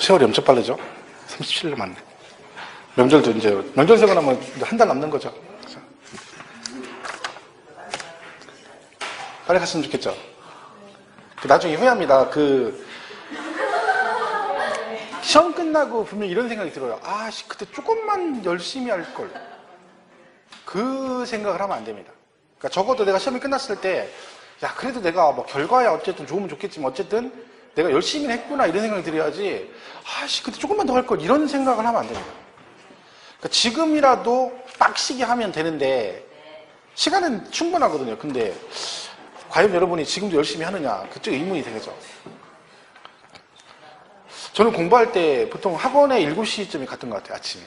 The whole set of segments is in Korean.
세월이 엄청 빠르죠? 37일 맞네. 명절도 이제, 명절 세고 나면 한 달 남는 거죠. 빨리 갔으면 좋겠죠? 나중에 후회합니다. 시험 끝나고 분명히 이런 생각이 들어요. 그때 조금만 열심히 할 걸. 그 생각을 하면 안 됩니다. 그러니까 적어도 내가 시험이 끝났을 때, 그래도 내가 뭐 결과야 어쨌든 좋으면 좋겠지만 어쨌든 내가 열심히 했구나 이런 생각이 들어야지, 그때 조금만 더 할 걸 이런 생각을 하면 안 됩니다. 그러니까 지금이라도 빡시게 하면 되는데, 시간은 충분하거든요. 근데, 과연 여러분이 지금도 열심히 하느냐, 그쪽 의문이 되겠죠. 저는 공부할 때 보통 학원에 7시쯤에 갔던 것 같아요, 아침에.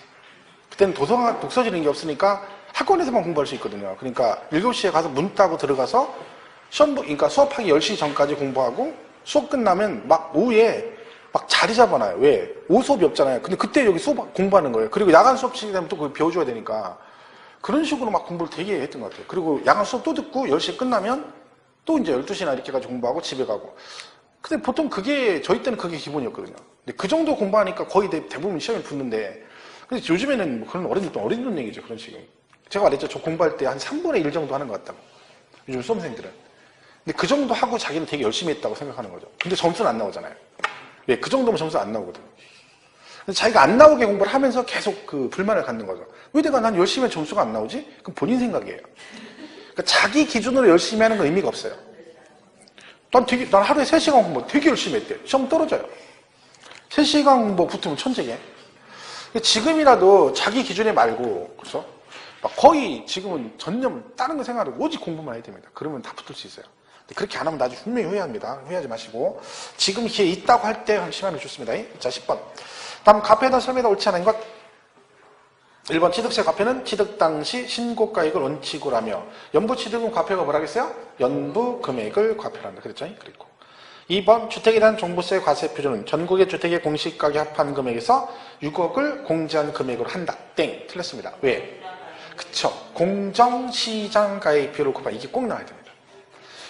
그때는 독서실 이런 게 없으니까 학원에서만 공부할 수 있거든요. 그러니까 7시에 가서 문 따고 들어가서 그러니까 수업하기 10시 전까지 공부하고 수업 끝나면 막 오후에 막 자리 잡아놔요. 왜? 오후 수업이 없잖아요. 근데 그때 여기 수업 공부하는 거예요. 그리고 야간 수업 시간 되면 또 그걸 배워줘야 되니까 그런 식으로 막 공부를 되게 했던 것 같아요. 그리고 야간 수업 또 듣고 10시에 끝나면 또 이제 12시나 이렇게 가지고 공부하고 집에 가고. 근데 보통 저희 때는 그게 기본이었거든요. 근데 그 정도 공부하니까 거의 대부분 시험에 붙는데, 근데 요즘에는 뭐 그런 어린 얘기죠, 그런 식으로. 제가 말했죠, 저 공부할 때 한 3분의 1 정도 하는 것 같다고. 요즘 수험생들은. 근데 그 정도 하고 자기는 되게 열심히 했다고 생각하는 거죠. 근데 점수는 안 나오잖아요. 왜? 그 정도면 점수 안 나오거든요. 근데 자기가 안 나오게 공부를 하면서 계속 불만을 갖는 거죠. 왜 내가 난 열심히 한 점수가 안 나오지? 그건 본인 생각이에요. 그러니까 자기 기준으로 열심히 하는 건 의미가 없어요. 난 하루에 3시간 공부 되게 열심히 했대. 시험 떨어져요. 3시간 공부 붙으면 천재게. 지금이라도 자기 기준에 말고, 그렇죠? 거의 지금은 전념 다른 거 생각하고 오직 공부만 해야 됩니다. 그러면 다 붙을 수 있어요. 그렇게 안 하면 나중에 분명히 후회합니다. 후회하지 마시고. 지금 기회 있다고 할 때 시간이 좋습니다. 자, 10번. 다음 과표에다 설명에다 옳지 않은 것. 1번 취득세 과표는 취득 당시 신고가액을 원칙으로 하며, 연부 취득은 과표가 뭐라겠어요? 연부 금액을 과표로 한다. 그랬죠? 그랬고. 2번 주택에 대한 종부세 과세 표준은 전국의 주택의 공시가격 합한 금액에서 6억을 공제한 금액으로 한다. 땡. 틀렸습니다. 왜? 그쵸. 공정시장가액비율을 곱하 이게 꼭 나와야 됩니다.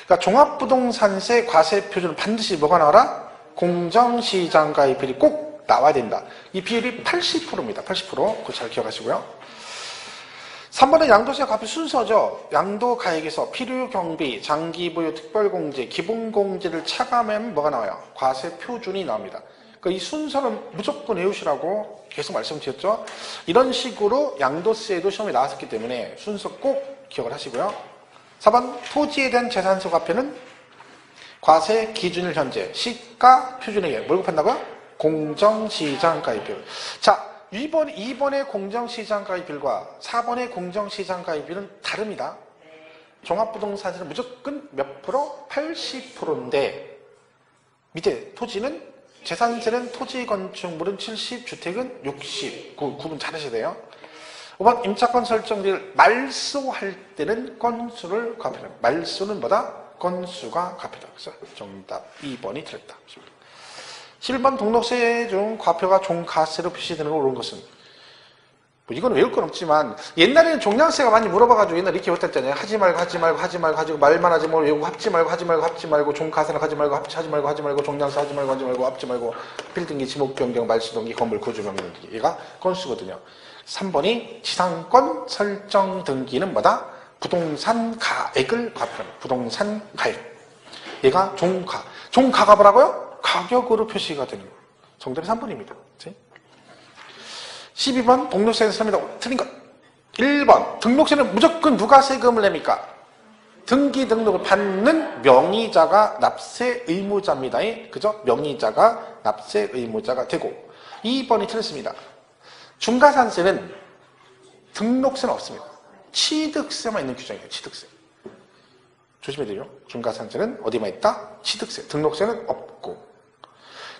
그러니까 종합부동산세 과세 표준은 반드시 뭐가 나와라? 공정시장가액비율이 꼭 나와야 된다. 이 비율이 80%입니다. 80%. 그거 잘 기억하시고요. 3번은 양도세 과표 순서죠. 양도가액에서 필요 경비, 장기보유, 특별공제, 기본공제를 차감하면 뭐가 나와요? 과세 표준이 나옵니다. 그러니까 이 순서는 무조건 외우시라고 계속 말씀드렸죠. 이런 식으로 양도세도 시험에 나왔었기 때문에 순서 꼭 기억을 하시고요. 4번 토지에 대한 재산세 과표는 과세 기준일 현재 시가 표준에게 뭘 곱한다고요? 공정시장가액비율. 자, 2번의 공정시장가액비율과 4번의 공정시장가액비율은 다릅니다. 종합부동산세는 무조건 몇 프로? 80%인데 밑에 토지는 재산세는 토지 건축물은 70, 주택은 60. 구분 잘 하셔야 돼요. 5번 임차권 설정비를 말소할 때는 건수를 과표합니다. 말소는 뭐다? 건수가 과표다. 그래서 정답 2번이 틀렸다. 7번 등록세 중 과표가 종가세로 표시되는 걸 옳은 것은, 뭐 이건 외울 건 없지만 옛날에는 종량세가 많이 물어봐가지고 옛날에 이렇게 했었잖아요. 하지 말고 가지고 말만 하지 말고 외우고 합지 말고 종가세는 하지 말고 하지 말고 종량세 하지 말고 합지 말고 필등기 지목 변경 말소등기 건물 구조 변경 등기. 얘가 건수거든요. 3번이 지상권 설정 등기는 뭐다? 부동산 가액을 과표합니다. 부동산 가액. 얘가 종가가 뭐라고요? 가격으로 표시가 되는 거예요. 정답이 3번입니다. 12번 등록세에서 섭니다. 틀린 것. 1번 등록세는 무조건 누가 세금을 냅니까? 등기 등록을 받는 명의자가 납세 의무자입니다. 그죠? 명의자가 납세 의무자가 되고. 2번이 틀렸습니다. 중과산세는 등록세는 없습니다. 취득세만 있는 규정이에요. 취득세. 조심해야 돼요. 중과산세는 어디만 있다? 취득세. 등록세는 없고.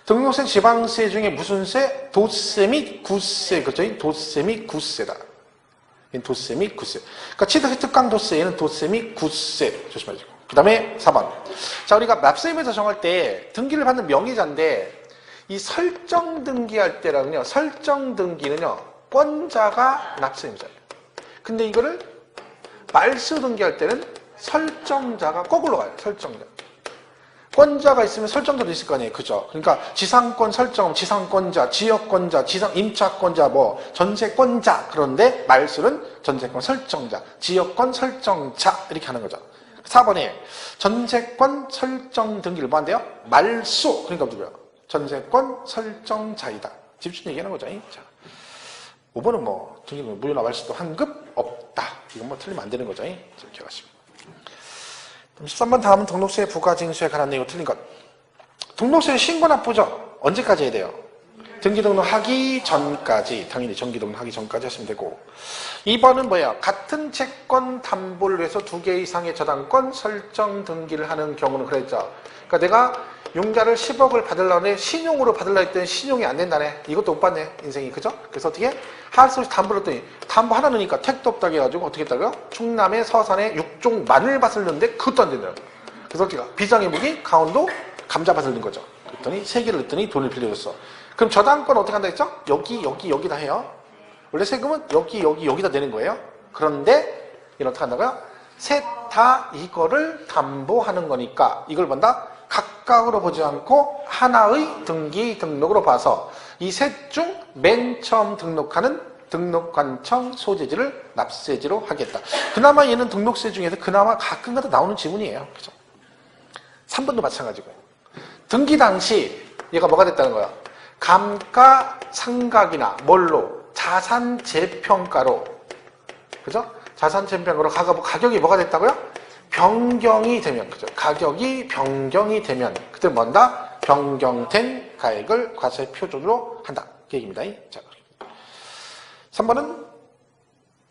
등록세, 지방세 중에 무슨 세? 도세 및 구세. 그렇죠? 도세 및 구세다. 도세 및 구세. 그러니까 취득세 특강도세, 얘는 도세 및 구세. 조심하시고. 그 다음에 4번. 자, 우리가 납세임에서 정할 때 등기를 받는 명의자인데, 이 설정 등기할 때라는요, 설정 등기는요, 권자가 납세임자예요. 근데 이거를 말소 등기할 때는 설정자가 거꾸로 가요. 설정자. 권자가 있으면 설정자도 있을 거 아니에요. 그죠? 그러니까 지상권 설정, 지상권자, 지역권자, 임차권자, 뭐 전세권자. 그런데 말술은 전세권 설정자, 지역권 설정자 이렇게 하는 거죠. 4번에 전세권 설정 등기를 뭐 한대요? 말수. 그러니까 누구야? 전세권 설정자이다. 집중 얘기하는 거죠. 자, 5번은 뭐 등기는 무효나 말수도 환급 없다. 이건 뭐 틀리면 안 되는 거죠. 기억하시고. 13번 다음은 등록세 부가징수에 관한 내용 틀린 것. 등록세 신고 납부죠. 언제까지 해야 돼요? 등기 등록하기 전까지. 당연히 정기 등록하기 전까지 하시면 되고. 2번은 뭐예요? 같은 채권 담보를 해서 2개 이상의 저당권 설정 등기를 하는 경우는 그랬죠. 그러니까 내가 융자를 10억을 받으려고 해 신용으로 받으려고 했더니 신용이 안 된다네. 이것도 못 받네. 인생이. 그죠? 그래서 어떻게? 하수 없이 담보를 했더니 담보 하나 넣으니까 택도 없다고 해가지고 어떻게 했다고요? 충남의 서산에 6종 마늘밭을 넣는데 그것도 안 된다고. 그래서 어떻게? 비장의 무기 강원도 감자밭을 넣은 거죠. 그랬더니 3개를 넣었더니 돈을 빌려줬어. 그럼 저당권 어떻게 한다 했죠? 여기다 해요. 원래 세금은 여기다 내는 거예요. 그런데 이건 어떻게 한다고요? 셋 다 이거를 담보하는 거니까 이걸 본다? 각각으로 보지 않고 하나의 등기 등록으로 봐서 이 셋 중 맨 처음 등록하는 등록관청 소재지를 납세지로 하겠다. 그나마 얘는 등록세 중에서 그나마 가끔가다 나오는 지문이에요. 그죠? 3번도 마찬가지고요. 등기 당시 얘가 뭐가 됐다는 거야? 감가상각이나 뭘로? 자산 재평가로. 그죠? 자산 재평가로 가격이 뭐가 됐다고요? 변경이 되면, 그죠? 가격이 변경이 되면, 그때 뭔다? 변경된 가액을 과세 표준으로 한다. 그 얘기입니다. 자, 3번은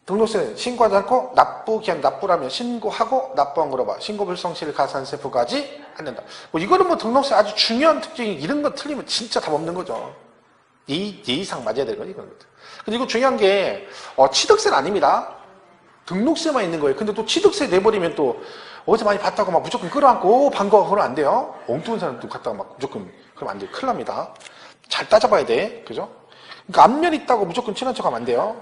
등록세는 신고하지 않고 납부기한 납부라면 신고하고 납부한 거로 봐. 신고 불성실 가산세 부과하지 않는다. 뭐 이거는 뭐 등록세 아주 중요한 특징이 이런 거 틀리면 진짜 답 없는 거죠. 이 이상 맞아야 되는 거지, 이건. 근데 이거 중요한 게, 취득세는 아닙니다. 등록세만 있는 거예요. 근데 또 취득세 내버리면 또 어디서 많이 봤다고 막 무조건 끌어안고 반가워 그러면 안 돼요. 엉뚱한 사람도 갖다가 막 무조건 그러면 안 돼요. 큰일 납니다. 잘 따져봐야 돼. 그죠? 그러니까 앞면 있다고 무조건 친한 척 하면 안 돼요.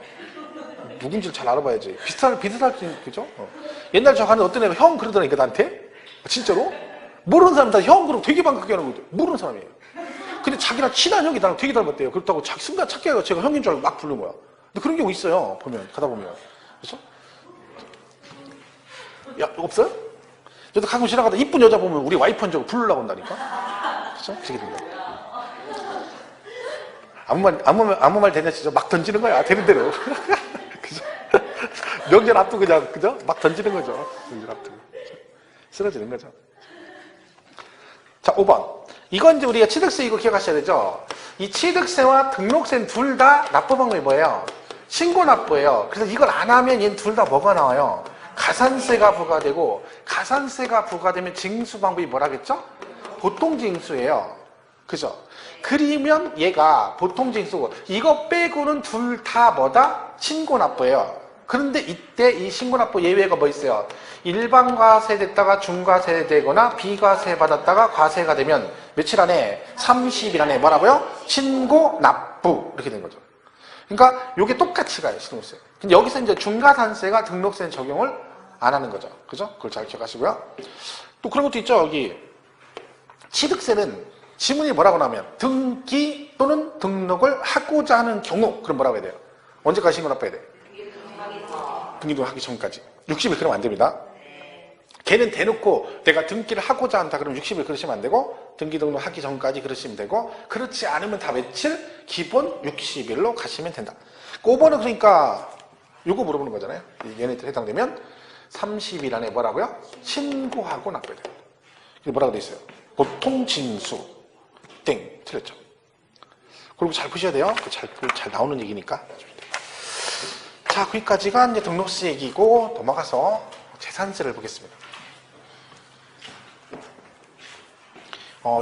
누군지를 잘 알아봐야지. 비슷할 그죠? 옛날 저 하는 어떤 애가 형 그러더라니까 나한테. 진짜로? 모르는 사람 다 형 그러고 되게 반갑게 하는 거죠. 모르는 사람이에요. 근데 자기랑 친한 형이 나랑 되게 닮았대요. 그렇다고 자기 순간 찾게 해서 제가 형인 줄 알고 막 부르는 거야. 근데 그런 경우 있어요. 가다 보면. 그렇죠? 야, 없어요? 저도 가끔 지나가다 이쁜 여자 보면 우리 와이프인 줄 알고 부르려고 한다니까? 그죠? 그렇게 됩니다. 아무 말 되냐, 진짜 막 던지는 거야. 되는 대로. 그죠? 명절 앞두고 그냥, 그죠? 막 던지는 거죠. 명절 앞두고. 쓰러지는 거죠. 자, 5번. 이건 이제 우리가 취득세 이거 기억하셔야 되죠? 이 취득세와 등록세는 둘 다 납부 방법이 뭐예요? 신고 납부예요. 그래서 이걸 안 하면 얘는 둘 다 뭐가 나와요? 가산세가 부과되고, 가산세가 부과되면 징수 방법이 뭐라겠죠? 보통징수예요. 그죠? 그러면 얘가 보통징수고, 이거 빼고는 둘 다 뭐다? 신고납부예요. 그런데 이때 이 신고납부 예외가 뭐 있어요? 일반과세 됐다가 중과세 되거나 비과세 받았다가 과세가 되면 며칠 안에? 30일 안에 뭐라고요? 신고납부. 이렇게 된 거죠. 그러니까 요게 똑같이 가요, 신고세. 근데 여기서 이제 중과산세가 등록세는 적용을 안 하는 거죠. 그죠? 그걸 잘 기억하시고요. 또 그런 것도 있죠, 여기. 취득세는 지문이 뭐라고 나오면 등기 또는 등록을 하고자 하는 경우, 그럼 뭐라고 해야 돼요? 언제까지 신고납부해야 돼요? 등기도 하기 전까지. 60일 그러면 안 됩니다. 걔는 대놓고 내가 등기를 하고자 한다 그러면 60일 그러시면 안 되고, 등기 등록 하기 전까지 그러시면 되고, 그렇지 않으면 다 며칠? 기본 60일로 가시면 된다. 5번은 그러니까 요거 물어보는 거잖아요. 얘네들 해당되면 30일 안에 뭐라고요? 신고하고 납부해야 돼요. 이게 뭐라고 돼 있어요? 보통 징수. 땡. 틀렸죠. 그리고 잘 보셔야 돼요. 잘 나오는 얘기니까. 자, 거기까지가 이제 등록세 얘기고, 넘어가서 재산세를 보겠습니다.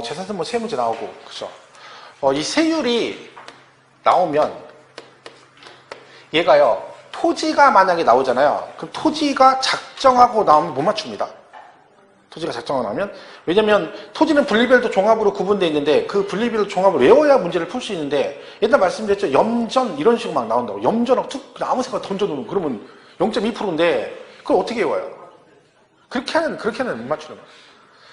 재산세 뭐 세무제 나오고, 그죠? 이 세율이 나오면, 얘가요, 토지가 만약에 나오잖아요. 그럼 토지가 작정하고 나오면 못 맞춥니다. 토지가 작정하고 나오면. 왜냐면, 토지는 분리별도 종합으로 구분되어 있는데, 그 분리별 종합을 외워야 문제를 풀 수 있는데, 옛날 말씀드렸죠. 염전, 이런 식으로 막 나온다고. 염전하고 툭, 그냥 아무 생각 던져놓으면, 그러면 0.2%인데, 그걸 어떻게 외워요? 그렇게는 못 맞추는 거예요.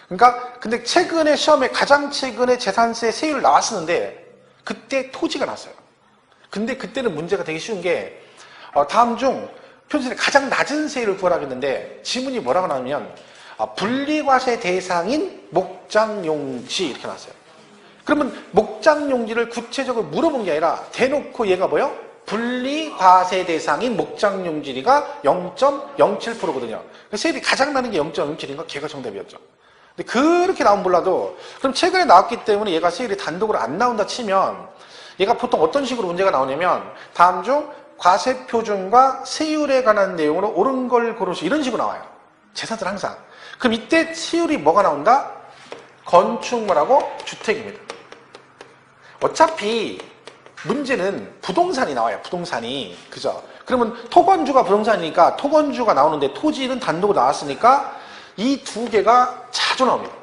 그러니까 근데 최근에 시험에 가장 최근에 재산세 세율 나왔었는데 그때 토지가 났어요. 근데 그때는 문제가 되게 쉬운 게 다음 중 표준세 가장 낮은 세율을 구하라고 했는데 지문이 뭐라고 나오면 분리과세 대상인 목장용지 이렇게 나왔어요. 그러면 목장용지를 구체적으로 물어본 게 아니라 대놓고 얘가 뭐요? 분리과세 대상인 목장용지가 0.07%거든요. 세율이 가장 나는 게 0.07인가? 걔가 정답이었죠. 근데 그렇게 나오면 몰라도 그럼 최근에 나왔기 때문에 얘가 세율이 단독으로 안 나온다 치면 얘가 보통 어떤 식으로 문제가 나오냐면 다음 중 과세표준과 세율에 관한 내용으로 옳은 걸 고르시 이런 식으로 나와요. 재산들 항상. 그럼 이때 세율이 뭐가 나온다? 건축물하고 주택입니다. 어차피 문제는 부동산이 나와요. 부동산이. 그죠? 그러면 토건주가 부동산이니까 토건주가 나오는데 토지는 단독으로 나왔으니까 이 두 개가 자주 나옵니다.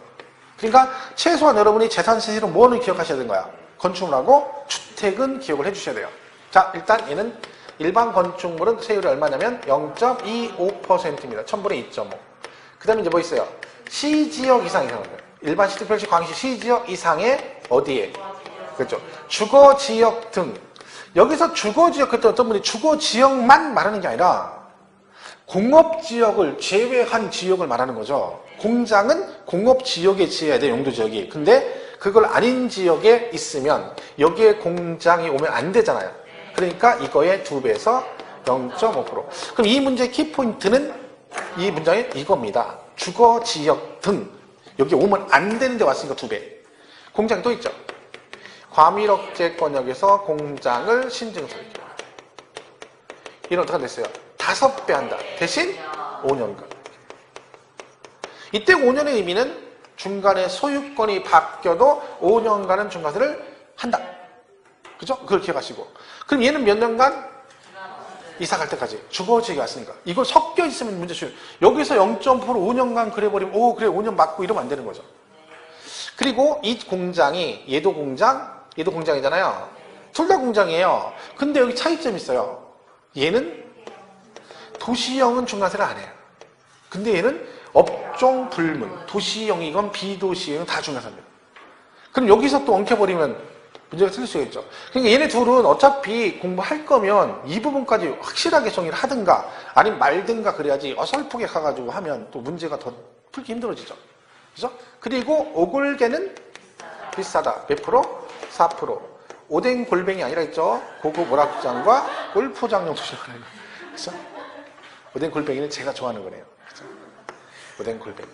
그러니까 최소한 여러분이 재산세 세율은 뭐를 기억하셔야 되는 거야? 건축물하고 주택은 기억을 해주셔야 돼요. 자, 일단 얘는 일반 건축물은 세율이 얼마냐면 0.25%입니다. 1000분의 2.5. 그 다음에 이제 뭐 있어요? 시지역 이상 이상은 거예요. 일반 시특별시 광시 시지역 이상의 어디에? 그렇죠. 주거지역 등. 여기서 주거지역, 그때 어떤 분이 주거지역만 말하는 게 아니라 공업지역을 제외한 지역을 말하는 거죠. 공장은 공업지역에 지어야 돼, 용도지역이. 근데 그걸 아닌 지역에 있으면 여기에 공장이 오면 안 되잖아요. 그러니까 이거의 2배에서 0.5%. 그럼 이 문제의 키포인트는 이 문장의 이겁니다. 주거지역 등. 여기 오면 안 되는데 왔으니까 2배. 공장이 또 있죠. 과밀억제권역에서 공장을 신증 설계. 이는 어떻게 됐어요? 5배 한다. 대신 5년간. 이때 5년의 의미는 중간에 소유권이 바뀌어도 5년간은 중과세를 한다. 그죠? 그걸 기억하시고. 그럼 얘는 몇 년간? 이사 갈 때까지. 주거지역이 왔으니까. 이거 섞여 있으면 문제 쉬워요. 여기서 0.5% 5년간 그래버리면, 오, 그래, 5년 맞고 이러면 안 되는 거죠. 그리고 이 공장이, 얘도 공장이잖아요. 둘 다 공장이에요. 근데 여기 차이점이 있어요. 얘는 도시형은 중과세를 안 해요. 근데 얘는 업종 불문, 도시형이건 비도시형은 다 중과세입니다. 그럼 여기서 또 엉켜버리면 문제가 생길 수가 있죠. 그러니까 얘네 둘은 어차피 공부할 거면 이 부분까지 확실하게 정리를 하든가 아니면 말든가 그래야지 어설프게 가가지고 하면 또 문제가 더 풀기 힘들어지죠. 그죠? 그리고 오골개는 비싸다. 몇 프로? 4%. 오뎅 골뱅이 아니라 있죠. 고급 오락장과 골프장용 도시락을. 그죠? 오뎅 골뱅이는 제가 좋아하는 거네요. 그죠? 오뎅 골뱅이.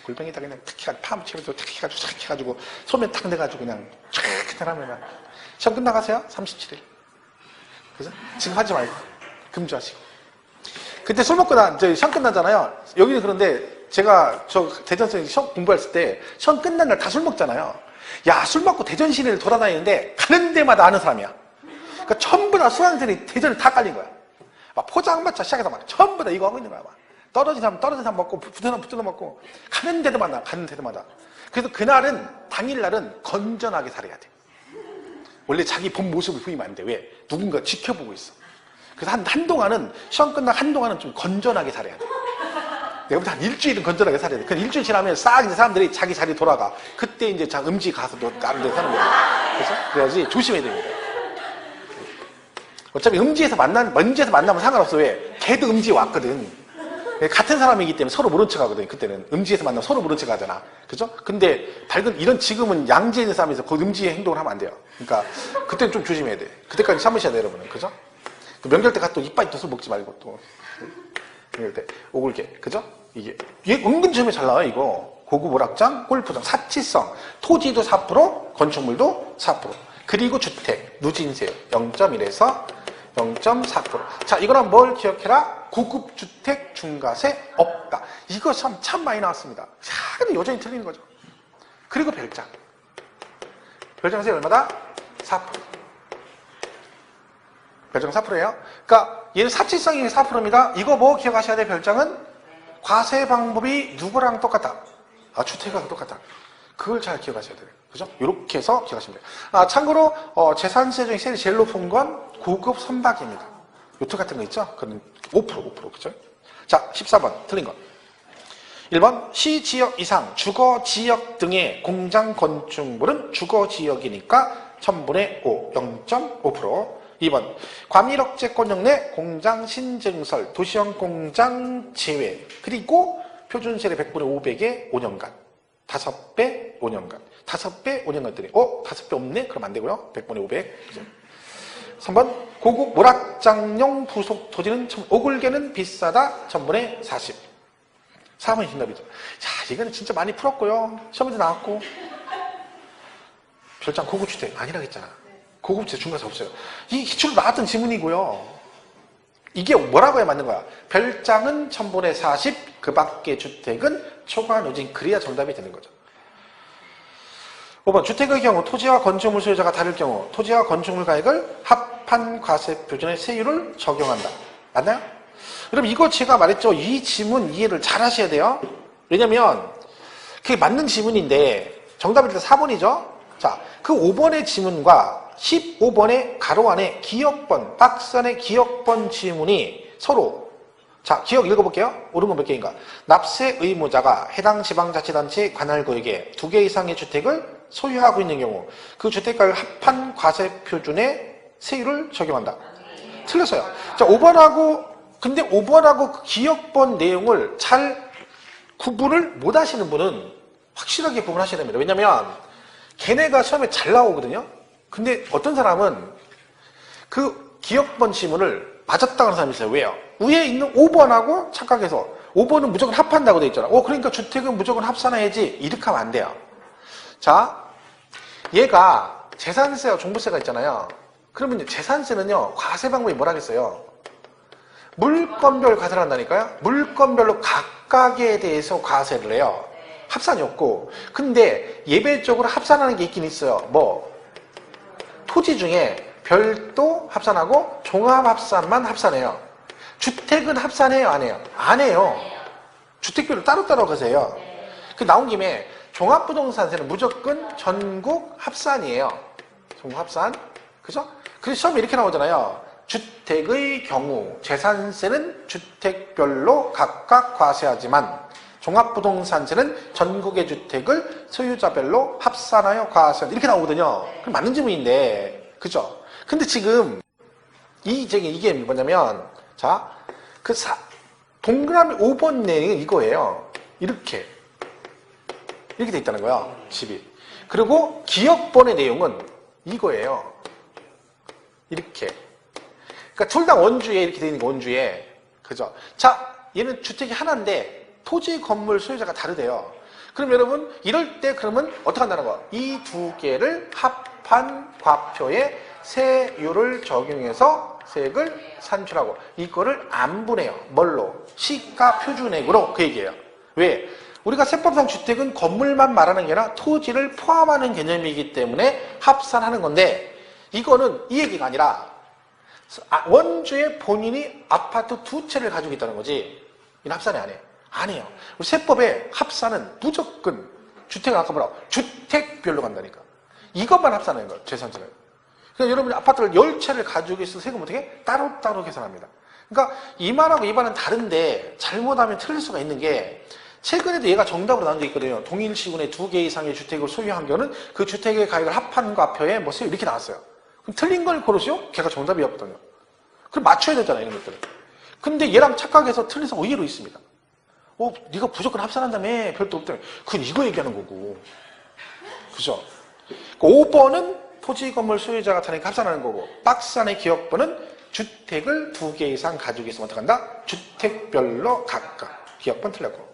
골뱅이다 그냥 탁 해가지고 파묻히면서 탁 해가지고 소면 탁 내가지고 그냥 쫙 하면 시험 끝나가세요. 37일. 그죠? 지금 하지 말고 금주하시고. 그때 술 먹고 시험 끝나잖아요. 여기는 그런데 제가 대전에서 시험 공부했을 때 시험 끝난 날 다 술 먹잖아요. 야, 술 먹고 대전 시내를 돌아다니는데 가는 데마다 아는 사람이야. 그러니까 전부 다 수강생들이 대전에 다 깔린 거야. 막 포장마차 시작해서 막 전부 다 이거 하고 있는 거야. 막. 떨어진 사람 먹고 붙은 사람 먹고 가는 데마다. 그래서 그날은 당일날은 건전하게 살아야 돼. 원래 자기 본 모습을 보이면 안 돼. 왜? 누군가 지켜보고 있어. 그래서 한동안은 시험 끝나 한동안은 좀 건전하게 살아야 돼. 내가 볼 때 한 일주일은 건전하게 살아야 돼. 그 일주일 지나면 싹 이제 사람들이 자기 자리 돌아가. 그때 이제 음지 가서 또 다른 데 사는 거야. 그래서 그래야지 조심해야 됩니다. 어차피 음지에서 만나면 상관없어. 왜? 걔도 음지에 왔거든. 같은 사람이기 때문에 서로 모른 척 하거든. 그때는 음지에서 만나면 서로 모른 척 하잖아. 그죠? 근데 지금은 양지에 있는 사람에서 그 음지의 행동을 하면 안 돼요. 그러니까 그때는 좀 조심해야 돼. 그때까지 참으셔야 돼, 여러분은. 그죠? 명절 때 가서 또 이빨 또 술 먹지 말고 또. 명절 때 오글게. 그죠? 이게 은근 점에 잘 나와요, 이거. 고급 오락장, 골프장, 사치성, 토지도 4%, 건축물도 4%. 그리고 주택, 누진세율 0.1에서 0.4%. 자, 이거랑 뭘 기억해라? 고급 주택 중과세 없다. 이거 참 많이 나왔습니다. 자, 근데 여전히 틀리는 거죠. 그리고 별장. 별장세 얼마다? 4%. 별장 4%예요. 그러니까 얘는 사치성이 4%입니다. 이거 뭐 기억하셔야 돼? 별장은 과세 방법이 누구랑 똑같다? 주택하고 똑같다. 그걸 잘 기억하셔야 돼요. 그죠? 이렇게 해서 기억하시면 돼요. 참고로 재산세 중에 제일 높은 건 고급 선박입니다. 요트 같은 거 있죠? 그건 5%, 그죠? 자, 14번 틀린 거. 1번 시지역 이상 주거지역 등의 공장 건축물은 주거지역이니까 1000분의 5, 0.5%. 2번 과밀억제권역 내 공장 신증설 도시형 공장 제외 그리고 표준세율 100분의 500에 5년간 5배 5년간 5배 5년간 들이 5배 없네? 그럼 안 되고요. 100분의 500 그죠? 3번 고급 모락장용 부속 토지는 오글개는 비싸다 1000분의 40. 4번이 정답이죠. 자, 이거는 진짜 많이 풀었고요. 시험에도 나왔고 별장 고급주택 아니라겠잖아. 고급주택 중간에서 없어요. 이 기출로 나왔던 지문이고요. 이게 뭐라고 해 맞는 거야? 별장은 1000분의 40, 그 밖의 주택은 초과 누진. 그래야 정답이 되는 거죠. 5번 주택의 경우 토지와 건축물 소유자가 다를 경우 토지와 건축물 가액을 합한 과세 표준의 세율을 적용한다. 맞나요? 그럼 이거 제가 말했죠. 이 지문 이해를 잘 하셔야 돼요. 왜냐면 그게 맞는 지문인데 정답이 일단 4번이죠. 자, 그 5번의 지문과 15번의 가로 안에 기역번, 박스 안에 기역번 지문이 서로 자, 기억 읽어볼게요. 옳은 건 몇 개인가? 납세 의무자가 해당 지방자치단체 관할구역에 2개 이상의 주택을 소유하고 있는 경우 그 주택가를 합한 과세 표준의 세율을 적용한다. 틀렸어요. 자, 5번하고 근데 5번하고 그 기역번 내용을 잘 구분을 못 하시는 분은 확실하게 구분하셔야 됩니다. 왜냐면 걔네가 시험에 잘 나오거든요. 근데 어떤 사람은 그 기역번 지문을 맞았다고 하는 사람이 있어요. 왜요? 위에 있는 5번하고 착각해서 5번은 무조건 합한다고 돼 있잖아. 그러니까 주택은 무조건 합산해야지. 이렇게 하면 안 돼요. 자, 얘가 재산세와 종부세가 있잖아요. 그러면 이제 재산세는요. 과세 방법이 뭐라겠어요? 물건별 과세를 한다니까요. 물건별로 각각에 대해서 과세를 해요. 합산이 없고. 근데 예외적으로 합산하는 게 있긴 있어요. 뭐 토지 중에 별도 합산하고 종합합산만 합산해요. 주택은 합산해요? 안 해요? 안 해요. 주택별로 따로따로 가세요. 그 나온 김에 종합부동산세는 무조건 전국 합산이에요. 전국 합산. 그죠? 그래서 시험에 이렇게 나오잖아요. 주택의 경우 재산세는 주택별로 각각 과세하지만 종합부동산세는 전국의 주택을 소유자별로 합산하여 과세한다. 이렇게 나오거든요. 그럼 맞는 질문인데, 그죠? 근데 지금 이게 뭐냐면, 자, 동그라미 5번 내용은 이거예요. 이렇게 돼 있다는 거야. 집이. 그리고 기역번의 내용은 이거예요. 이렇게. 그러니까 둘 다 원주에 이렇게 돼 있는 거 원주에. 그죠? 자, 얘는 주택이 하나인데 토지 건물 소유자가 다르대요. 그럼 여러분 이럴 때 그러면 어떻게 한다는 거야? 이 두 개를 합한 과표에 세율을 적용해서 세액을 산출하고 이거를 안분해요. 뭘로? 시가 표준액으로 그 얘기예요. 왜? 우리가 세법상 주택은 건물만 말하는 게 아니라 토지를 포함하는 개념이기 때문에 합산하는 건데 이거는 이 얘기가 아니라 원주에 본인이 아파트 2채를 가지고 있다는 거지. 이는 합산이 안 해요. 안 해요. 우리 세법에 합산은 무조건 주택은 아까 뭐라고? 주택별로 간다니까. 이것만 합산하는 거예요. 재산세는. 그러니까 여러분이 아파트를 10채를 가지고 있어서 세금 어떻게? 따로따로 계산합니다. 그러니까 이 말하고 이 말은 다른데 잘못하면 틀릴 수가 있는 게 최근에도 얘가 정답으로 나온 게 있거든요. 동일 시군에 2개 이상의 주택을 소유한 경우는 그 주택의 가액을 합한 과표에 뭐 세율 이렇게 나왔어요. 그럼 틀린 걸 고르시오? 걔가 정답이었거든요. 그럼 맞춰야 되잖아요. 이런 것들을. 근데 얘랑 착각해서 틀려서 의외로 있습니다. 네가 무조건 합산한다며 별도 없다며. 그건 이거 얘기하는 거고. 그죠? 5번은 토지 건물 소유자가 다니까 합산하는 거고 박스 안의 기역번은 주택을 2개 이상 가지고 있으면 어떡한다? 주택별로 각각. 기역번 틀렸고.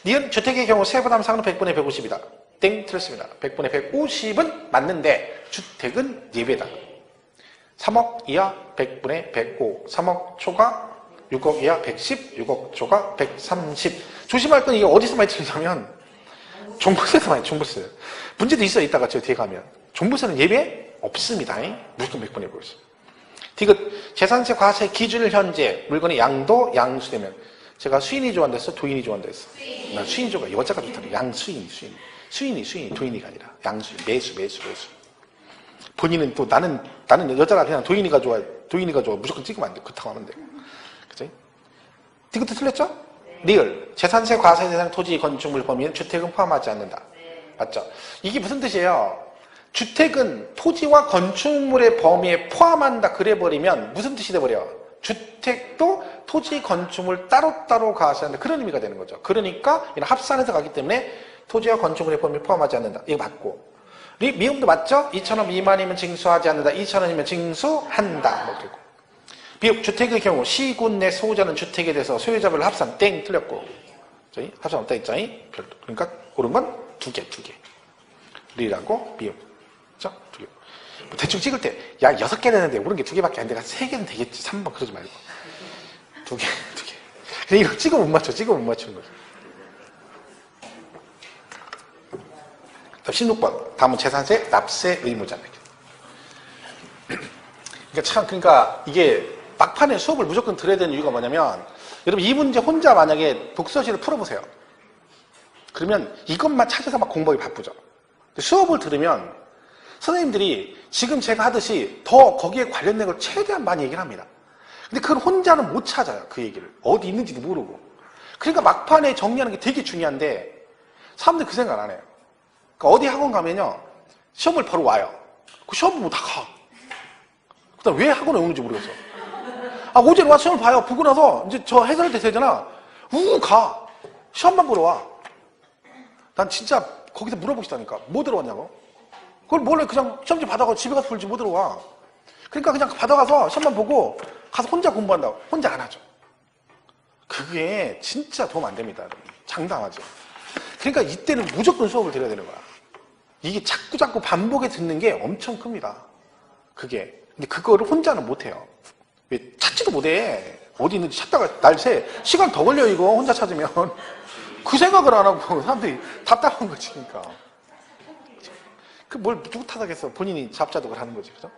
니은 주택의 경우 세부담상은 100분의 150이다. 땡 틀렸습니다. 100분의 150은 맞는데 주택은 예외다. 3억 이하 100분의 105, 3억 초과 6억 이하 110, 6억 초과 130. 조심할 건 이게 어디서 많이 틀리냐면 종부세에서 많이 종부세. 문제도 있어요. 이따가 저 뒤에 가면. 종부세는 예외 없습니다. 무조건 100분의 150. 디귿 재산세 과세 기준을 현재 물건의 양도 양수되면 제가 수인이 좋아한다 했어? 도인이 좋아한다 했어? 나 수인이 좋아. 여자가 좋다는 양수인, 수인이 도인이가 아니라 양수인, 매수. 본인은 또 나는 여자가 그냥 도인이가 좋아 무조건 찍으면 안 돼. 그렇다고 하면 돼. 그치? 디귿도 틀렸죠? 리을. 재산세, 과세 대상 토지, 건축물 범위는 주택은 포함하지 않는다. 맞죠? 이게 무슨 뜻이에요? 주택은 토지와 건축물의 범위에 포함한다 그래버리면 무슨 뜻이 돼버려? 주택도 토지, 건축물 따로따로 과세한다. 그런 의미가 되는 거죠. 그러니까 이런 합산해서 가기 때문에 토지와 건축물의 범위에 포함하지 않는다. 이거 맞고. 미음도 맞죠? 2,000원 미만이면 징수하지 않는다. 2,000원이면 징수한다. 뭐 그리고. 비읍, 주택의 경우 시군 내 소유자는 주택에 대해서 소유자별 합산 땡 틀렸고. 저희 합산 없다 했죠? 별도. 그러니까 옳은 건 두 개. 리라고 비읍. 그죠? 두 개. 뭐 대충 찍을 때, 야, 6개 되는데 옳은 게 2개밖에 안 돼. 3개는 되겠지. 3번 그러지 말고. 2개. 근데 이거 찍어 못 맞추는 거죠. 16번. 다음은 재산세, 납세 의무자입니다. 그러니까 이게 막판에 수업을 무조건 들어야 되는 이유가 뭐냐면, 여러분 이 문제 혼자 만약에 독서실을 풀어보세요. 그러면 이것만 찾아서 막 공부하기 바쁘죠. 수업을 들으면 선생님들이 지금 제가 하듯이 더 거기에 관련된 걸 최대한 많이 얘기를 합니다. 근데 그걸 혼자는 못 찾아요. 그 얘기를. 어디 있는지도 모르고. 그러니까 막판에 정리하는 게 되게 중요한데 사람들이 그 생각 안 해요. 그러니까 어디 학원 가면요. 시험을 바로 와요. 그 시험 보고 다 가. 그다음 왜 학원에 오는지 모르겠어. 어제는 와 시험을 봐요. 보고 나서 이제 저 해설대 되잖아. 가. 시험만 보러 와. 난 진짜 거기서 물어보시다니까. 뭐 들어왔냐고. 그걸 몰래 그냥 시험지 받아가고 집에 가서 풀지 뭐 들어와. 그러니까 그냥 받아가서 시험만 보고 가서 혼자 공부한다고. 혼자 안 하죠. 그게 진짜 도움 안 됩니다. 장담하죠. 그러니까 이때는 무조건 수업을 들어야 되는 거야. 이게 자꾸 반복해 듣는 게 엄청 큽니다. 그게. 근데 그거를 혼자는 못 해요. 왜 찾지도 못해. 어디 있는지 찾다가 날새 시간 더 걸려 이거 혼자 찾으면. 그 생각을 안 하고 사람들이 답답한 거지, 그러니까. 뭘 누구 탓하겠어. 본인이 잡자독을 하는 거지, 그죠?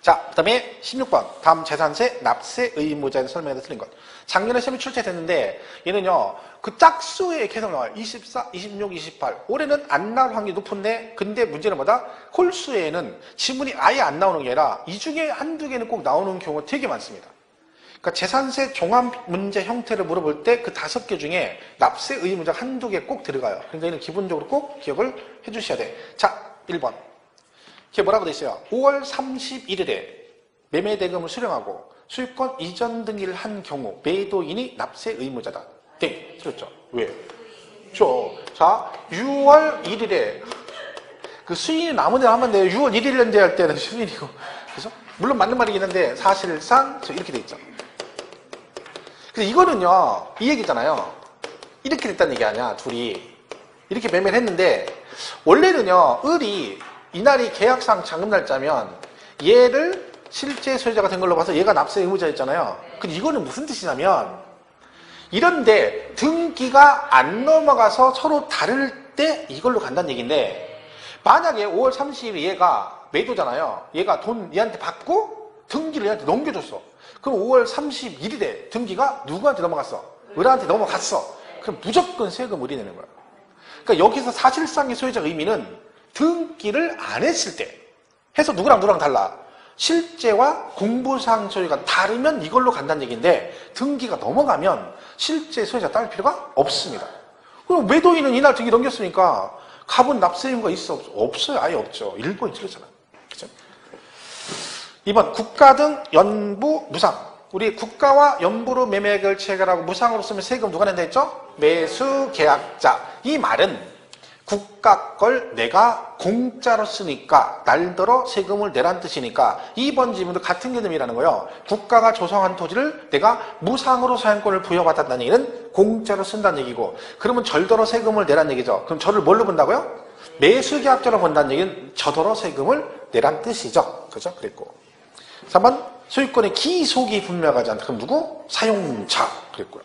자, 그 다음에 16번. 다음 재산세, 납세 의무자에 설명해서 틀린 것. 작년에 시험이 출제됐는데, 얘는요, 그 짝수에 계속 나와요. 24, 26, 28. 올해는 안 나올 확률이 높은데, 근데 문제는 뭐다? 홀수에는 지문이 아예 안 나오는 게 아니라, 이 중에 한두 개는 꼭 나오는 경우가 되게 많습니다. 그러니까 재산세 종합 문제 형태를 물어볼 때 그 5개 중에 납세 의무자 한두 개 꼭 들어가요. 그러니까 얘는 기본적으로 꼭 기억을 해 주셔야 돼. 자, 1번. 이게 뭐라고 돼 있어요? 5월 31일에 매매 대금을 수령하고 소유권 이전 등기를 한 경우 매도인이 납세 의무자다. 땡. 틀렸죠? 왜? 자, 6월 1일에 그 수인이 남은 대로 하면 돼요. 6월 1일 연재할 때는 수인이고. 그죠? 물론 맞는 말이긴 한데 사실상 이렇게 돼 있죠. 그래서 이거는요, 이 얘기잖아요. 이렇게 됐다는 얘기 아니야, 둘이. 이렇게 매매를 했는데, 원래는요, 을이 이날이 계약상 잔금날짜면 얘를 실제 소유자가 된 걸로 봐서 얘가 납세 의무자였잖아요. 근데 이거는 무슨 뜻이냐면, 이런데 등기가 안 넘어가서 서로 다를 때 이걸로 간다는 얘기인데, 만약에 5월 30일 얘가 매도잖아요. 얘가 돈 얘한테 받고 등기를 얘한테 넘겨줬어. 그럼 5월 31일에 등기가 누구한테 넘어갔어? 을한테 넘어갔어. 그럼 무조건 세금 을이 내는 거야. 그러니까 여기서 사실상의 소유자 의미는 등기를 안 했을 때 해서 누구랑 달라. 실제와 공부상 소유가 다르면 이걸로 간다는 얘기인데 등기가 넘어가면 실제 소유자 따를 필요가 없습니다. 그럼 매도인은 이날 등기 넘겼으니까 갑은 납세 의무가 있어? 없어요. 아예 없죠. 1번이 틀렸잖아. 그죠? 2번 국가 등 연부 무상. 우리 국가와 연부로 매매 계약을 체결하고 무상으로 쓰면 세금 누가 낸다 했죠? 매수 계약자. 이 말은 국가 걸 내가 공짜로 쓰니까 날더러 세금을 내란 뜻이니까 2번 지문도 같은 개념이라는 거예요. 국가가 조성한 토지를 내가 무상으로 사용권을 부여받았다는 얘기는 공짜로 쓴다는 얘기고, 그러면 절더러 세금을 내란 얘기죠. 그럼 저를 뭘로 본다고요? 매수 계약자로 본다는 얘기는 저더러 세금을 내란 뜻이죠. 그죠? 그랬고. 3번 소유권의 기속이 분명하지 않다. 그럼 누구? 사용자. 그랬고요.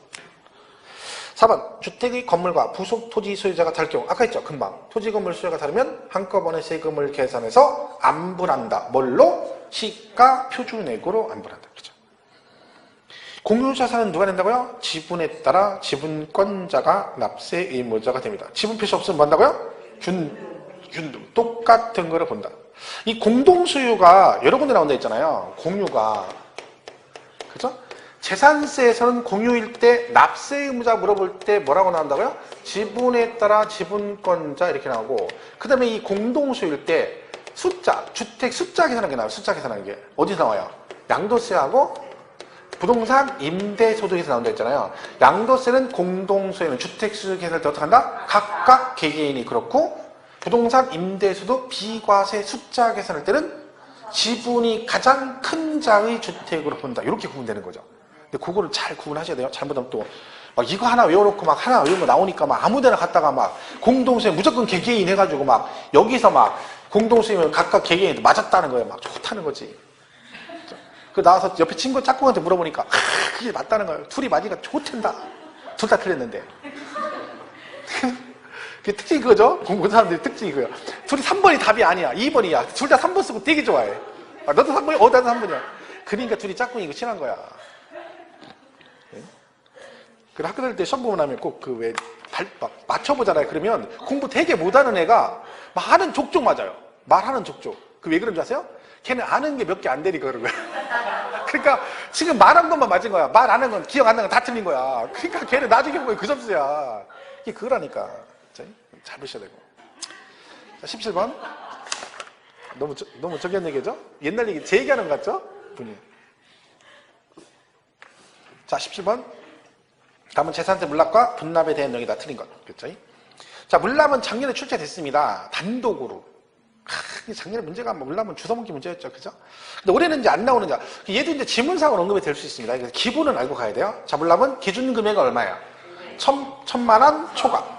4번 주택의 건물과 부속 토지 소유자가 다를 경우, 아까 했죠. 금방 토지 건물 소유자가 다르면 한꺼번에 세금을 계산해서 안분한다. 뭘로? 시가 표준액으로 안분한다. 그렇죠. 공유자산은 누가 낸다고요? 지분에 따라 지분권자가 납세 의무자가 됩니다. 지분 표시 없으면 뭐 한다고요? 균등. 똑같은 거를 본다. 이 공동소유가 여러 군데 나온다 했잖아요. 공유가. 그죠? 재산세에서는 공유일 때 납세 의무자 물어볼 때 뭐라고 나온다고요? 지분에 따라 지분권자 이렇게 나오고, 그 다음에 이 공동소유일 때 숫자, 주택 숫자 계산하는 게 나와요. 숫자 계산하는 게. 어디서 나와요? 양도세하고 부동산 임대소득에서 나온다 했잖아요. 양도세는 공동소유는 주택수익 계산할 때 어떻게 한다? 각각 개개인이 그렇고, 부동산 임대소득 비과세 숫자 계산할 때는 지분이 가장 큰 자의 주택으로 본다. 이렇게 구분되는 거죠. 근데 그거를 잘 구분하셔야 돼요. 잘못하면 또 막 이거 하나 외워놓고 막 하나 외운 거 나오니까 막 아무데나 갔다가 막 공동소유 무조건 개개인 해가지고 막 여기서 막 공동소유면 각각 개개인 맞았다는 거예요. 막 좋다는 거지. 그 나와서 옆에 친구 짝꿍한테 물어보니까 그게 맞다는 거예요. 둘이 맞으니까 좋텐다. 둘 다 틀렸는데. 그게 특징이 그거죠? 공부 사람들이 특징이 그거야. 둘이 3번이 답이 아니야. 2번이야. 둘 다 3번 쓰고 되게 좋아해. 아, 너도 3번이야? 나도 3번이야. 그러니까 둘이 짝꿍이고 친한 거야. 네? 그래 학교 다닐 때 시험 보고 나면 꼭 그 왜 막 맞춰보잖아요. 그러면 공부 되게 못하는 애가 막 하는 족족 맞아요. 말하는 족족. 그 왜 그런 줄 아세요? 걔는 아는 게 몇 개 안 되니까 그런 거야. 그러니까 지금 말한 것만 맞은 거야. 말 안 한 건 기억 안 나는 건 다 틀린 거야. 그러니까 걔는 나중에 보면 그 점수야. 이게 그거라니까. 잘 보셔야 되고. 자, 17번. 너무 저기 한 얘기죠? 옛날 얘기, 제 얘기하는 것 같죠? 분이. 자, 17번. 다음은 재산세 물납과 분납에 대한 내용이 다 틀린 것. 그렇죠? 자, 물납은 작년에 출제됐습니다. 단독으로. 작년에 문제가 물납은 주워먹기 문제였죠. 그죠? 근데 올해는 이제 안 나오는 자. 얘도 이제 지문상으로 언급이 될 수 있습니다. 그래서 기본은 알고 가야 돼요. 자, 물납은 기준 금액이 얼마예요? 1,000만 원 초과.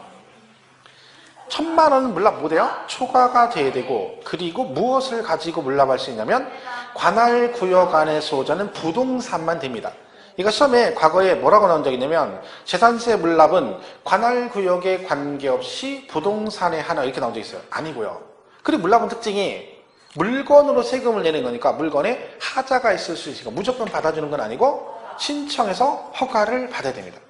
1,000만 원은 물납 못해요? 초과가 돼야 되고, 그리고 무엇을 가지고 물납할 수 있냐면 관할 구역 안의 소유자는 부동산만 됩니다. 이거 시험에 과거에 뭐라고 나온 적이 있냐면 재산세 물납은 관할 구역에 관계없이 부동산의 하나 이렇게 나온 적이 있어요. 아니고요. 그리고 물납은 특징이 물건으로 세금을 내는 거니까 물건에 하자가 있을 수 있으니까 무조건 받아주는 건 아니고 신청해서 허가를 받아야 됩니다.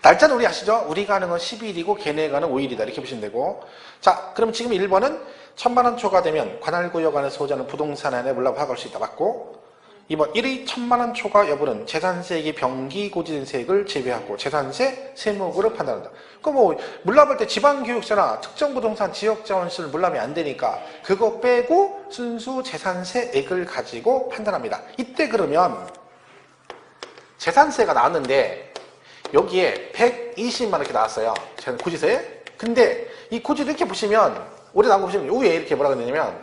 날짜는 우리 아시죠? 우리가 하는 건 10일이고 걔네가 하는 5일이다 이렇게 보시면 되고, 자 그럼 지금 1번은 1,000만 원 초과되면 관할구역 안에 소유자는 부동산 안에 물납을 허가할 수 있다 맞고, 2번 1의 1,000만 원 초과 여부는 재산세액이 병기고지된 세액을 제외하고 재산세 세목으로 판단한다. 그럼 뭐 물납할 때 지방교육세나 특정부동산 지역자원세를 물납이 안 되니까 그거 빼고 순수 재산세액을 가지고 판단합니다. 이때 그러면 재산세가 나왔는데 여기에 120만 원 이렇게 나왔어요. 고지서에. 근데 이 고지를 이렇게 보시면 올해 나온 거 보시면 요 위에 이렇게 뭐라고 되냐면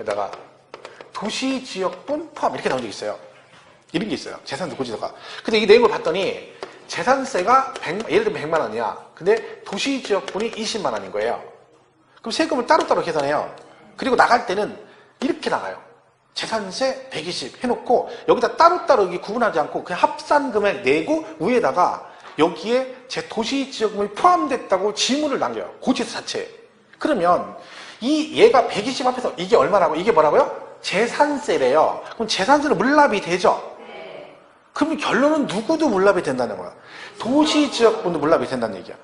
여기다가 도시지역분 포함 이렇게 나온 적이 있어요. 이런 게 있어요. 재산세 고지서가. 근데 이 내용을 봤더니 재산세가 예를 들면 100만 원이야. 근데 도시지역분이 20만 원인 거예요. 그럼 세금을 따로따로 계산해요. 그리고 나갈 때는 이렇게 나가요. 재산세 120 해놓고 여기다 따로따로 여기 구분하지 않고 그냥 합산 금액 내고 위에다가 여기에 제 도시지역분이 포함됐다고 지문을 남겨요. 고지서 자체에. 그러면 얘가 120 앞에서 이게 얼마라고? 이게 뭐라고요? 재산세래요. 그럼 재산세는 물납이 되죠? 그러면 결론은 누구도 물납이 된다는 거야. 도시지역분도 물납이 된다는 얘기야.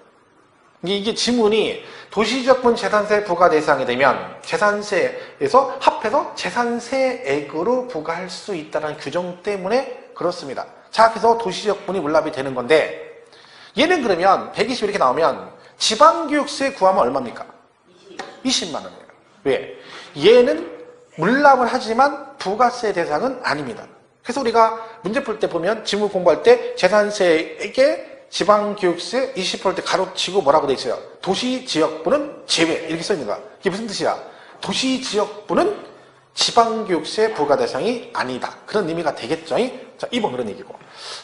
이게 지문이 도시지역분 재산세 부과 대상이 되면 재산세에서 합해서 재산세액으로 부과할 수 있다는 규정 때문에 그렇습니다. 자, 그래서 도시지역분이 물납이 되는 건데 얘는 그러면 120 이렇게 나오면 지방교육세 구하면 얼마입니까? 20만 원이에요. 왜? 얘는 물납을 하지만 부가세 대상은 아닙니다. 그래서 우리가 문제 풀 때 보면 지문 공부할 때 재산세에게 지방교육세 20%때 가로치고 뭐라고 돼 있어요? 도시지역부는 제외 이렇게 써 있는 거야. 이게 무슨 뜻이야? 도시지역부는 지방교육세 부과 대상이 아니다. 그런 의미가 되겠죠? 자, 2번 그런 얘기고.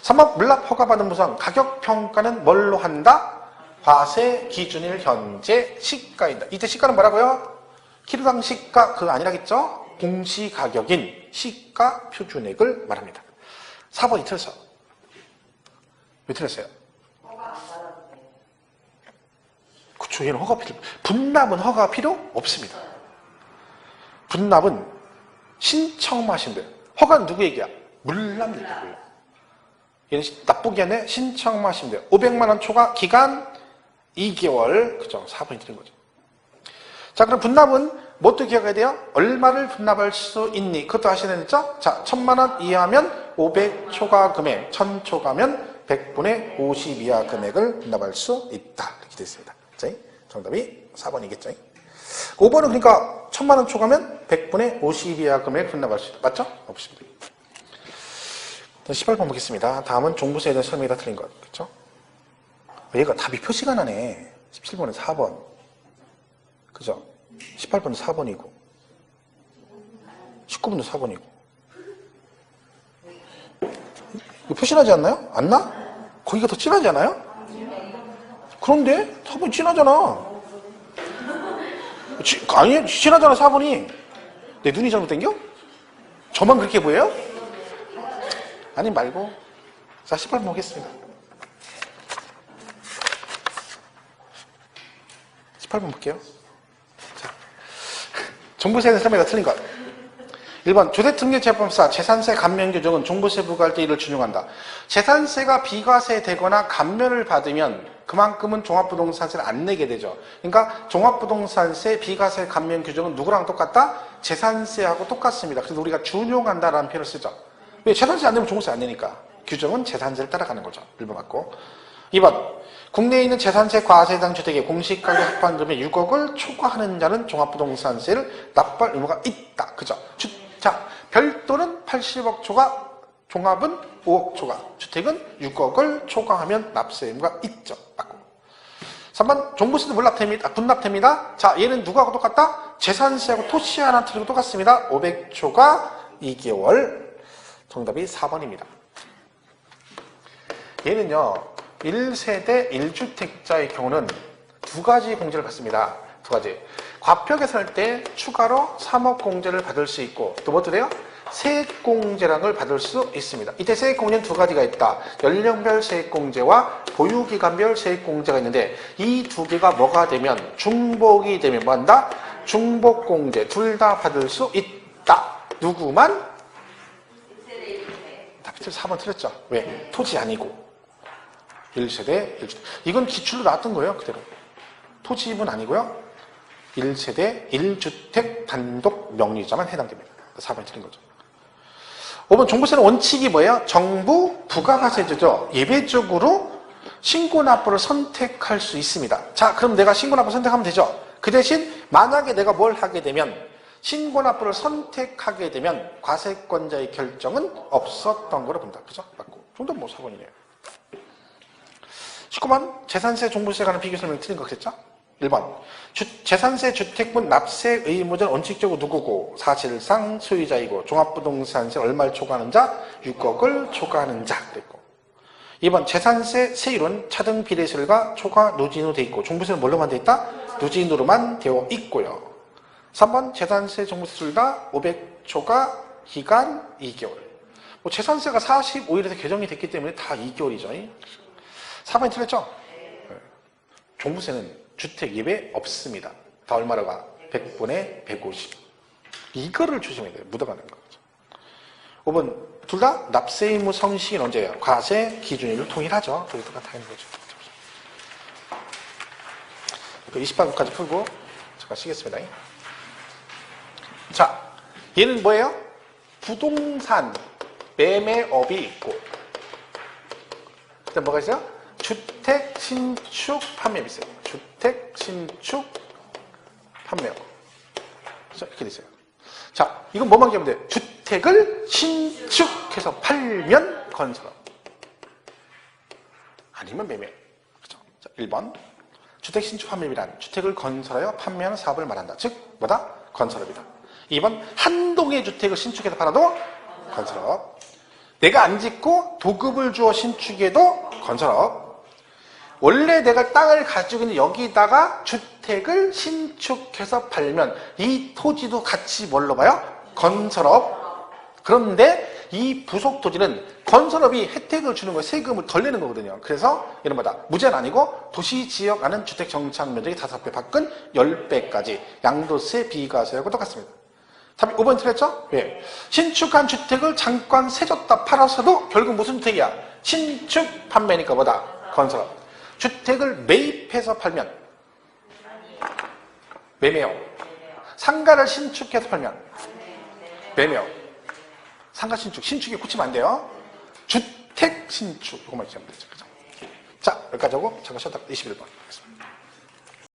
3번 물납 허가받은 무상 가격평가는 뭘로 한다? 과세 기준일 현재 시가이다. 이때 시가는 뭐라고요? 키로당 시가 그거 아니라겠죠? 공시가격인 시가 표준액을 말합니다. 4번이 틀렸어. 왜 틀렸어요? 그쵸, 얘는 허가 필요. 분납은 허가가 필요 없습니다. 분납은 신청만 하시면 돼요. 허가는 누구 얘기야? 물납 얘기고요. 얘는 나쁘기 전에 신청만 하시면 돼요. 500만 원 초과 기간 2개월. 그죠? 4번이 틀린 거죠. 자, 그럼 분납은 뭐 또 기억해야 돼요? 얼마를 분납할 수 있니? 그것도 아셔야 되죠? 자, 1000만원 이하면 500 초과 금액, 1000 초과면 100분의 50 이하 금액을 분납할 수 있다. 이렇게 되어 있습니다. 자, 정답이 4번이겠죠? 5번은 그러니까 1000만원 초과면 100분의 50 이하 금액을 분납할 수 있다. 맞죠? 없습니다. 18번 보겠습니다. 다음은 종부세에 대한 설명이 다 틀린 것. 그렇죠? 얘가 답이 표시가 나네. 17번에 4번. 그죠? 18번은 4번이고 19번도 4번이고 이거 표시나지 않나요? 안 나? 거기가 더 진하지 않아요? 그런데 4번이 진하잖아. 아니 진하잖아 4번이. 내 눈이 잘못된겨? 저만 그렇게 보여요? 아니 말고. 자 18번 보겠습니다. 18번 볼게요. 종부세에 대한 설명이 다 틀린 것. 1번 주택등기재법사 재산세 감면 규정은 종부세 부과할 때 이를 준용한다. 재산세가 비과세되거나 감면을 받으면 그만큼은 종합부동산세를 안 내게 되죠. 그러니까 종합부동산세 비과세 감면 규정은 누구랑 똑같다? 재산세하고 똑같습니다. 그래서 우리가 준용한다라는 표현을 쓰죠. 왜? 재산세 안 내면 종부세 안 내니까. 규정은 재산세를 따라가는 거죠. 1번 맞고. 2번 국내에 있는 재산세 과세당 주택의 공시가격 합반금의 6억을 초과하는 자는 종합부동산세를 납부할 의무가 있다. 그죠? 자, 별도는 80억 초과, 종합은 5억 초과, 주택은 6억을 초과하면 납세 의무가 있죠. 맞고. 3번 종부세도 분납됩니다. 자, 얘는 누구하고 똑같다? 재산세하고 토시 하나 틀리고 똑같습니다. 500 초과 2개월. 정답이 4번입니다. 얘는요. 1세대 1주택자의 경우는 두 가지 공제를 받습니다. 두 가지. 과표계산할 때 추가로 3억 공제를 받을 수 있고 또 뭐 드려요? 세액공제량을 받을 수 있습니다. 이때 세액공제는 두 가지가 있다. 연령별 세액공제와 보유기간별 세액공제가 있는데 이 두 개가 뭐가 되면 중복이 되면 뭐 한다? 중복공제 둘 다 받을 수 있다. 누구만? 4번 틀렸죠. 왜? 토지 아니고 1세대 1주택. 이건 기출로 나왔던 거예요. 그대로. 토지입은 아니고요. 1세대 1주택 단독 명의자만 해당됩니다. 4번이 틀린 거죠. 5번 종부세는 원칙이 뭐예요? 정부 부가가세제죠. 예외적으로 신고납부를 선택할 수 있습니다. 자, 그럼 내가 신고납부 선택하면 되죠. 그 대신 만약에 내가 뭘 하게 되면 신고납부를 선택하게 되면 과세권자의 결정은 없었던 거로 본다. 그죠? 맞고. 정답 뭐 4번이네요. 19번 재산세 종부세 관한 비교 설명 틀린 거 그랬죠? 1번 재산세 주택분 납세 의무자는 원칙적으로 누구고 사실상 소유자이고 종합부동산세 얼마를 초과하는 자 6억을 초과하는 자 그랬고 2번 재산세 세율은 차등 비례세율과 초과 누진으로 되어 있고 종부세는 뭘로만 되어 있다? 누진으로만 되어 있고요. 3번 재산세 종부세 둘 다 500 초과 기간 2개월. 뭐 재산세가 45일에서 개정이 됐기 때문에 다 2개월이죠. 4번이 틀렸죠? 종부세는 주택 예외 없습니다. 다 얼마로 가? 100분의 150. 이거를 조심해야 돼요. 묻어가는 거죠. 5번 둘 다 납세 의무 성식은 언제예요? 과세 기준일을 통일하죠. 그게 똑같다는 거죠. 20번까지 풀고 잠깐 쉬겠습니다. 자, 얘는 뭐예요? 부동산 매매업이 있고 그다음 뭐가 있어요? 주택 신축 판매업 있어요. 주택 신축 판매업. 이렇게 돼 있어요. 자, 이건 뭐만 기하면 돼? 주택을 신축해서 팔면 건설업. 아니면 매매. 그렇죠? 자, 1번. 주택 신축 판매업이란 주택을 건설하여 판매하는 사업을 말한다. 즉, 뭐다? 건설업이다. 2번. 한 동의 주택을 신축해서 팔아도 건설업. 내가 안 짓고 도급을 주어 신축해도 건설업. 원래 내가 땅을 가지고 있는 여기다가 주택을 신축해서 팔면 이 토지도 같이 뭘로 봐요? 건설업. 그런데 이 부속 토지는 건설업이 혜택을 주는 거예요. 세금을 덜 내는 거거든요. 그래서 이런 거다. 무제한 아니고 도시지역 안은 주택 정착 면적이 5배 밖은 10배까지 양도세 비과세하고 똑같습니다. 답이 5번 틀렸죠? 왜? 신축한 주택을 잠깐 세줬다 팔아서도 결국 무슨 주택이야? 신축 판매니까 뭐다? 건설업. 주택을 매입해서 팔면 매매업. 상가를 신축해서 팔면. 매매. 상가 신축. 신축이 굳히면 안 돼요. 주택 신축. 이것만 지으면 되죠. 그죠? 자, 여기까지 하고 잠깐 쉬었다 21번 하겠습니다.